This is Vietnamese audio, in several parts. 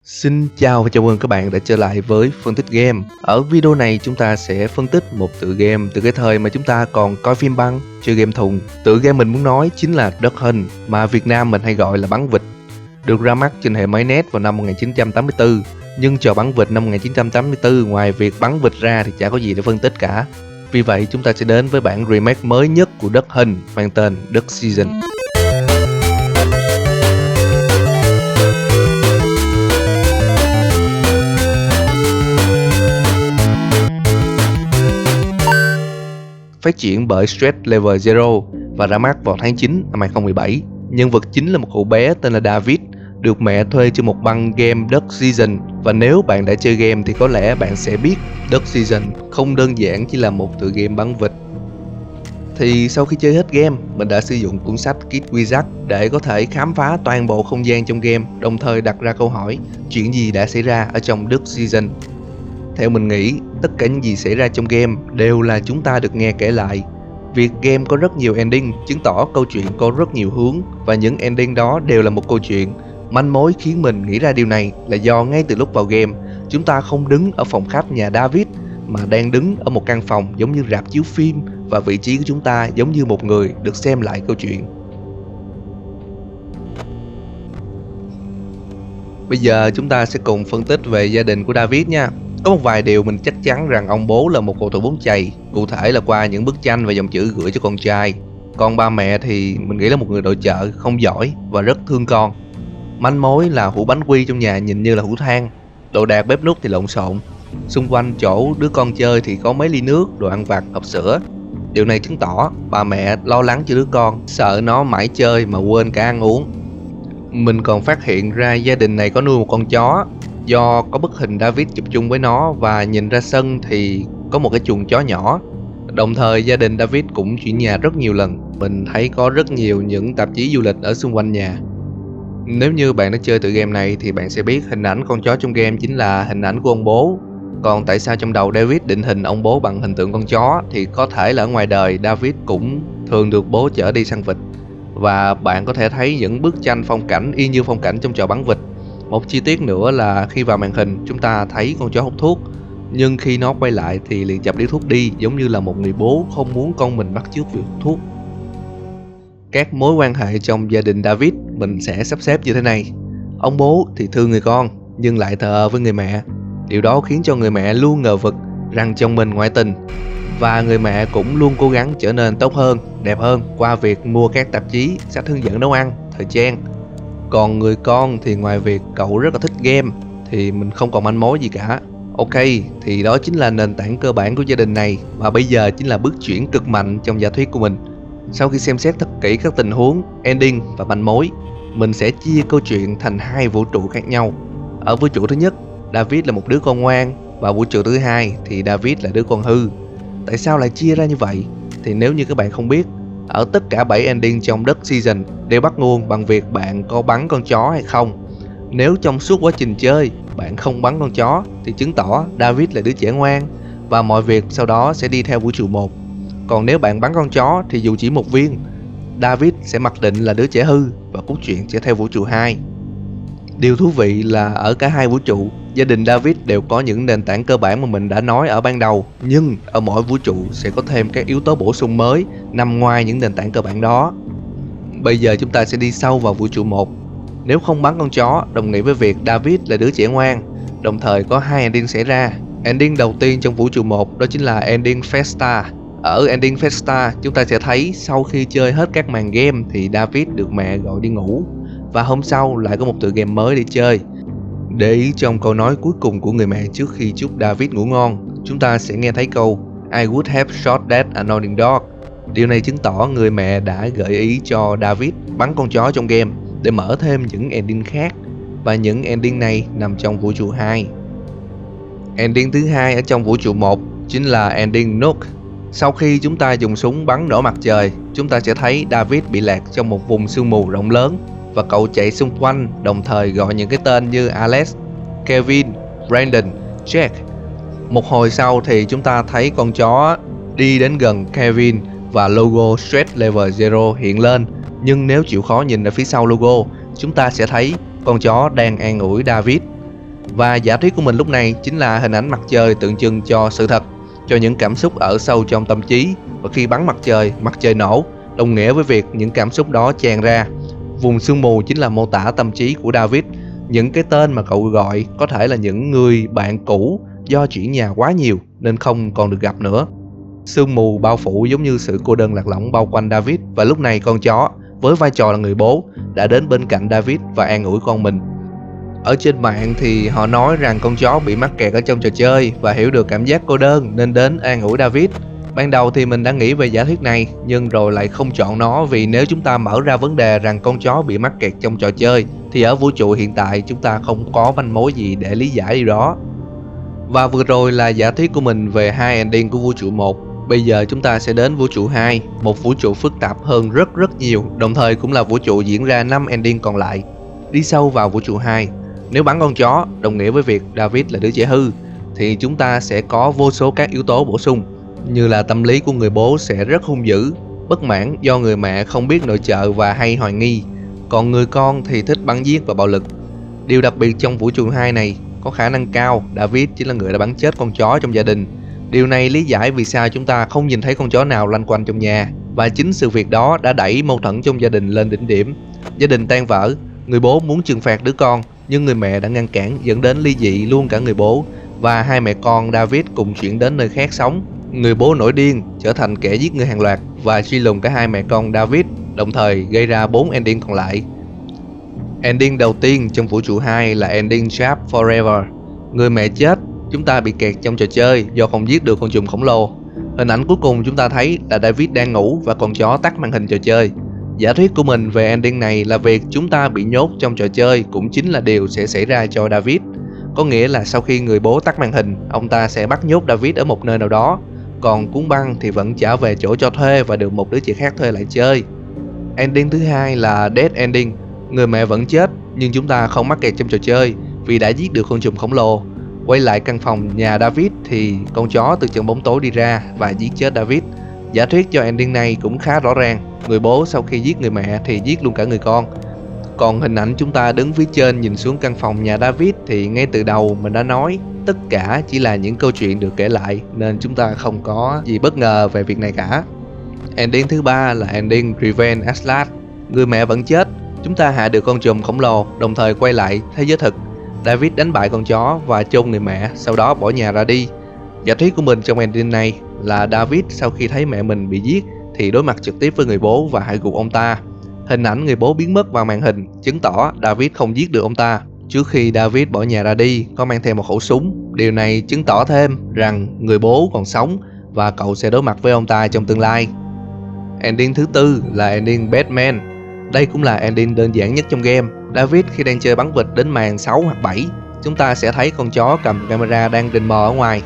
Xin chào và chào mừng các bạn đã trở lại với Phân tích Game. Ở video này chúng ta sẽ phân tích một tựa game từ cái thời mà chúng ta còn coi phim băng, chơi game thùng. Tựa game mình muốn nói chính là Duck Hunt, mà Việt Nam mình hay gọi là bắn vịt. Được ra mắt trên hệ máy NES vào năm 1984, nhưng trò bắn vịt năm 1984 ngoài việc bắn vịt ra thì chả có gì để phân tích cả. Vì vậy chúng ta sẽ đến với bản remake mới nhất của Duck Hunt mang tên Duck Season. Phát triển bởi Stress Level Zero và ra mắt vào tháng 9 năm 2017. Nhân vật chính là một cậu bé tên là David, được mẹ thuê cho một băng game Duck Season. Và nếu bạn đã chơi game thì có lẽ bạn sẽ biết Duck Season không đơn giản chỉ là một tựa game bắn vịt. Thì sau khi chơi hết game, mình đã sử dụng cuốn sách Kid Wizard để có thể khám phá toàn bộ không gian trong game, đồng thời đặt ra câu hỏi chuyện gì đã xảy ra ở trong Duck Season. Theo mình nghĩ, tất cả những gì xảy ra trong game đều là chúng ta được nghe kể lại. Việc game có rất nhiều ending chứng tỏ câu chuyện có rất nhiều hướng, và những ending đó đều là một câu chuyện. Manh mối khiến mình nghĩ ra điều này là do ngay từ lúc vào game, chúng ta không đứng ở phòng khách nhà David mà đang đứng ở một căn phòng giống như rạp chiếu phim, và vị trí của chúng ta giống như một người được xem lại câu chuyện. Bây giờ chúng ta sẽ cùng phân tích về gia đình của David nha. Có một vài điều mình chắc chắn rằng ông bố là một cầu thủ bóng chày, cụ thể là qua những bức tranh và dòng chữ gửi cho con trai. Còn ba mẹ thì mình nghĩ là một người nội trợ không giỏi và rất thương con. Manh mối là hũ bánh quy trong nhà nhìn như là hũ than, đồ đạc bếp núc thì lộn xộn. Xung quanh chỗ đứa con chơi thì có mấy ly nước, đồ ăn vặt, hộp sữa. Điều này chứng tỏ bà mẹ lo lắng cho đứa con, sợ nó mãi chơi mà quên cả ăn uống. Mình còn phát hiện ra gia đình này có nuôi một con chó, do có bức hình David chụp chung với nó, và nhìn ra sân thì có một cái chuồng chó nhỏ. Đồng thời gia đình David cũng chuyển nhà rất nhiều lần. Mình thấy có rất nhiều những tạp chí du lịch ở xung quanh nhà. Nếu như bạn đã chơi tựa game này thì bạn sẽ biết hình ảnh con chó trong game chính là hình ảnh của ông bố. Còn tại sao trong đầu David định hình ông bố bằng hình tượng con chó thì có thể là ở ngoài đời David cũng thường được bố chở đi săn vịt. Và bạn có thể thấy những bức tranh phong cảnh y như phong cảnh trong trò bắn vịt. Một chi tiết nữa là khi vào màn hình chúng ta thấy con chó hút thuốc, nhưng khi nó quay lại thì liền chập điếu thuốc đi, giống như là một người bố không muốn con mình bắt chước việc hút thuốc. Các mối quan hệ trong gia đình David mình sẽ sắp xếp như thế này. Ông bố thì thương người con nhưng lại thờ ơ với người mẹ. Điều đó khiến cho người mẹ luôn ngờ vực rằng chồng mình ngoại tình, và người mẹ cũng luôn cố gắng trở nên tốt hơn, đẹp hơn qua việc mua các tạp chí, sách hướng dẫn nấu ăn, thời trang. Còn người con thì ngoài việc cậu rất là thích game thì mình không còn manh mối gì cả. Ok, thì đó chính là nền tảng cơ bản của gia đình này, và bây giờ chính là bước chuyển cực mạnh trong giả thuyết của mình. Sau khi xem xét thật kỹ các tình huống, ending và manh mối, mình sẽ chia câu chuyện thành hai vũ trụ khác nhau. Ở vũ trụ thứ nhất, David là một đứa con ngoan, và vũ trụ thứ hai thì David là đứa con hư. Tại sao lại chia ra như vậy? Thì nếu như các bạn không biết, ở tất cả 7 ending trong Duck Season đều bắt nguồn bằng việc bạn có bắn con chó hay không. Nếu trong suốt quá trình chơi bạn không bắn con chó thì chứng tỏ David là đứa trẻ ngoan, và mọi việc sau đó sẽ đi theo vũ trụ 1. Còn nếu bạn bắn con chó thì dù chỉ một viên, David sẽ mặc định là đứa trẻ hư và cốt truyện sẽ theo vũ trụ 2. Điều thú vị là ở cả hai vũ trụ, gia đình David đều có những nền tảng cơ bản mà mình đã nói ở ban đầu, nhưng ở mỗi vũ trụ sẽ có thêm các yếu tố bổ sung mới nằm ngoài những nền tảng cơ bản đó. Bây giờ chúng ta sẽ đi sâu vào vũ trụ 1. Nếu không bắn con chó đồng nghĩa với việc David là đứa trẻ ngoan. Đồng thời có hai ending xảy ra. Ending đầu tiên trong vũ trụ 1 đó chính là ending Festa. Ở ending Festa chúng ta sẽ thấy sau khi chơi hết các màn game thì David được mẹ gọi đi ngủ, và hôm sau lại có một tựa game mới để chơi. Để ý trong câu nói cuối cùng của người mẹ trước khi chúc David ngủ ngon, chúng ta sẽ nghe thấy câu I would have shot that annoying dog. Điều này chứng tỏ người mẹ đã gợi ý cho David bắn con chó trong game để mở thêm những ending khác, và những ending này nằm trong vũ trụ 2. Ending thứ hai ở trong vũ trụ 1 chính là ending Nook. Sau khi chúng ta dùng súng bắn nổ mặt trời, chúng ta sẽ thấy David bị lạc trong một vùng sương mù rộng lớn, và cậu chạy xung quanh đồng thời gọi những cái tên như Alex, Kevin, Brandon, Jack. Một hồi sau thì chúng ta thấy con chó đi đến gần Kevin và logo Stress Level Zero hiện lên. Nhưng nếu chịu khó nhìn ở phía sau logo, chúng ta sẽ thấy con chó đang an ủi David. Và giả thuyết của mình lúc này chính là hình ảnh mặt trời tượng trưng cho sự thật, cho những cảm xúc ở sâu trong tâm trí. Và khi bắn mặt trời nổ, đồng nghĩa với việc những cảm xúc đó tràn ra. Vùng sương mù chính là mô tả tâm trí của David. Những cái tên mà cậu gọi có thể là những người bạn cũ do chuyển nhà quá nhiều nên không còn được gặp nữa. Sương mù bao phủ giống như sự cô đơn lạc lõng bao quanh David, và lúc này con chó với vai trò là người bố đã đến bên cạnh David và an ủi con mình. Ở trên mạng thì họ nói rằng con chó bị mắc kẹt ở trong trò chơi và hiểu được cảm giác cô đơn nên đến an ủi David. Ban đầu thì mình đã nghĩ về giả thuyết này, nhưng rồi lại không chọn nó, vì nếu chúng ta mở ra vấn đề rằng con chó bị mắc kẹt trong trò chơi thì ở vũ trụ hiện tại chúng ta không có manh mối gì để lý giải điều đó. Và vừa rồi là giả thuyết của mình về hai ending của vũ trụ 1. Bây giờ chúng ta sẽ đến vũ trụ 2, một vũ trụ phức tạp hơn rất nhiều, đồng thời cũng là vũ trụ diễn ra 5 ending còn lại. Đi sâu vào vũ trụ 2, nếu bắn con chó đồng nghĩa với việc David là đứa trẻ hư, thì chúng ta sẽ có vô số các yếu tố bổ sung, như là tâm lý của người bố sẽ rất hung dữ, bất mãn do người mẹ không biết nội trợ và hay hoài nghi, còn người con thì thích bắn giết và bạo lực. Điều đặc biệt trong vũ trụ 2 này, có khả năng cao David chính là người đã bắn chết con chó trong gia đình. Điều này lý giải vì sao chúng ta không nhìn thấy con chó nào lanh quanh trong nhà, và chính sự việc đó đã đẩy mâu thuẫn trong gia đình lên đỉnh điểm. Gia đình tan vỡ, người bố muốn trừng phạt đứa con, nhưng người mẹ đã ngăn cản, dẫn đến ly dị luôn cả người bố, và hai mẹ con David cùng chuyển đến nơi khác sống. Người bố nổi điên, trở thành kẻ giết người hàng loạt và truy lùng cả hai mẹ con David, đồng thời gây ra 4 ending còn lại. Ending đầu tiên trong vũ trụ 2 là ending Trap Forever. Người mẹ chết, chúng ta bị kẹt trong trò chơi do không giết được con trùng khổng lồ. Hình ảnh cuối cùng chúng ta thấy là David đang ngủ và con chó tắt màn hình trò chơi. Giả thuyết của mình về ending này là việc chúng ta bị nhốt trong trò chơi cũng chính là điều sẽ xảy ra cho David. Có nghĩa là sau khi người bố tắt màn hình, ông ta sẽ bắt nhốt David ở một nơi nào đó, còn cuốn băng thì vẫn trở về chỗ cho thuê và được một đứa trẻ khác thuê lại chơi. Ending thứ hai là Dead Ending. Người mẹ vẫn chết, nhưng chúng ta không mắc kẹt trong trò chơi vì đã giết được con trùng khổng lồ. Quay lại căn phòng nhà David thì con chó từ trong bóng tối đi ra và giết chết David. Giả thuyết cho ending này cũng khá rõ ràng. Người bố sau khi giết người mẹ thì giết luôn cả người con. Còn hình ảnh chúng ta đứng phía trên nhìn xuống căn phòng nhà David thì ngay từ đầu mình đã nói tất cả chỉ là những câu chuyện được kể lại, nên chúng ta không có gì bất ngờ về việc này cả. Ending thứ ba là ending Revenge at Last. Người mẹ vẫn chết, chúng ta hạ được con trùng khổng lồ, đồng thời quay lại thế giới thực. David đánh bại con chó và chôn người mẹ, sau đó bỏ nhà ra đi. Giả thuyết của mình trong ending này là David sau khi thấy mẹ mình bị giết thì đối mặt trực tiếp với người bố và hạ gục ông ta. Hình ảnh người bố biến mất vào màn hình chứng tỏ David không giết được ông ta. Trước khi David bỏ nhà ra đi, có mang theo một khẩu súng. Điều này chứng tỏ thêm rằng người bố còn sống và cậu sẽ đối mặt với ông ta trong tương lai. Ending thứ tư là ending Batman. Đây cũng là ending đơn giản nhất trong game. David khi đang chơi bắn vịt đến màn 6 hoặc 7, chúng ta sẽ thấy con chó cầm camera đang rình mò ở ngoài.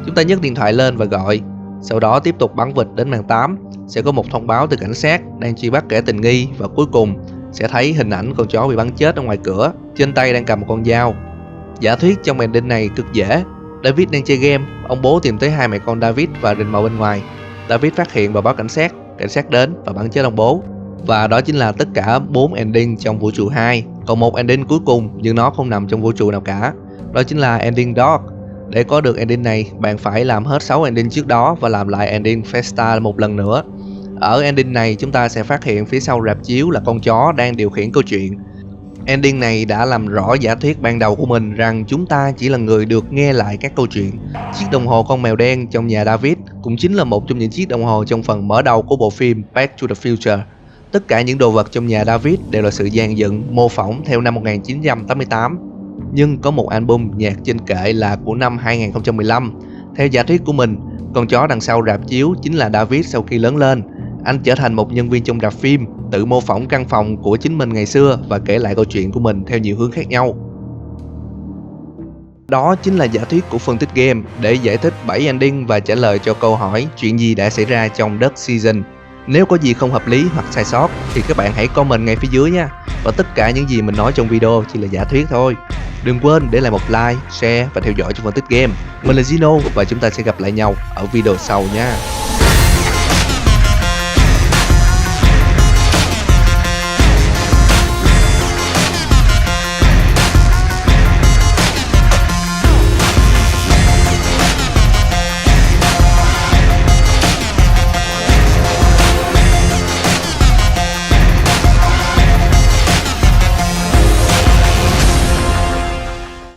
Chúng ta nhấc điện thoại lên và gọi. Sau đó tiếp tục bắn vịt đến màn 8, sẽ có một thông báo từ cảnh sát đang truy bắt kẻ tình nghi, và cuối cùng sẽ thấy hình ảnh con chó bị bắn chết ở ngoài cửa, trên tay đang cầm một con dao. Giả thuyết trong ending này cực dễ. David đang chơi game, ông bố tìm tới hai mẹ con David và rình mò bên ngoài. David phát hiện và báo cảnh sát đến và bắn chết ông bố. Và đó chính là tất cả 4 ending trong vũ trụ 2. Còn một ending cuối cùng nhưng nó không nằm trong vũ trụ nào cả. Đó chính là ending Dark. Để có được ending này, bạn phải làm hết 6 ending trước đó và làm lại ending Festa một lần nữa. Ở ending này chúng ta sẽ phát hiện phía sau rạp chiếu là con chó đang điều khiển câu chuyện. Ending này đã làm rõ giả thuyết ban đầu của mình rằng chúng ta chỉ là người được nghe lại các câu chuyện. Chiếc đồng hồ con mèo đen trong nhà David cũng chính là một trong những chiếc đồng hồ trong phần mở đầu của bộ phim Back to the Future. Tất cả những đồ vật trong nhà David đều là sự dàn dựng, mô phỏng theo năm 1988. Nhưng có một album nhạc trên kệ là của năm 2015. Theo giả thuyết của mình, con chó đằng sau rạp chiếu chính là David sau khi lớn lên. Anh trở thành một nhân viên trong rạp phim, tự mô phỏng căn phòng của chính mình ngày xưa và kể lại câu chuyện của mình theo nhiều hướng khác nhau. Đó chính là giả thuyết của phân tích game để giải thích 7 ending và trả lời cho câu hỏi chuyện gì đã xảy ra trong Dark Season. Nếu có gì không hợp lý hoặc sai sót thì các bạn hãy comment ngay phía dưới nha. Và tất cả những gì mình nói trong video chỉ là giả thuyết thôi. Đừng quên để lại một like, share và theo dõi cho phân tích game. Mình là Zino và chúng ta sẽ gặp lại nhau ở video sau nha.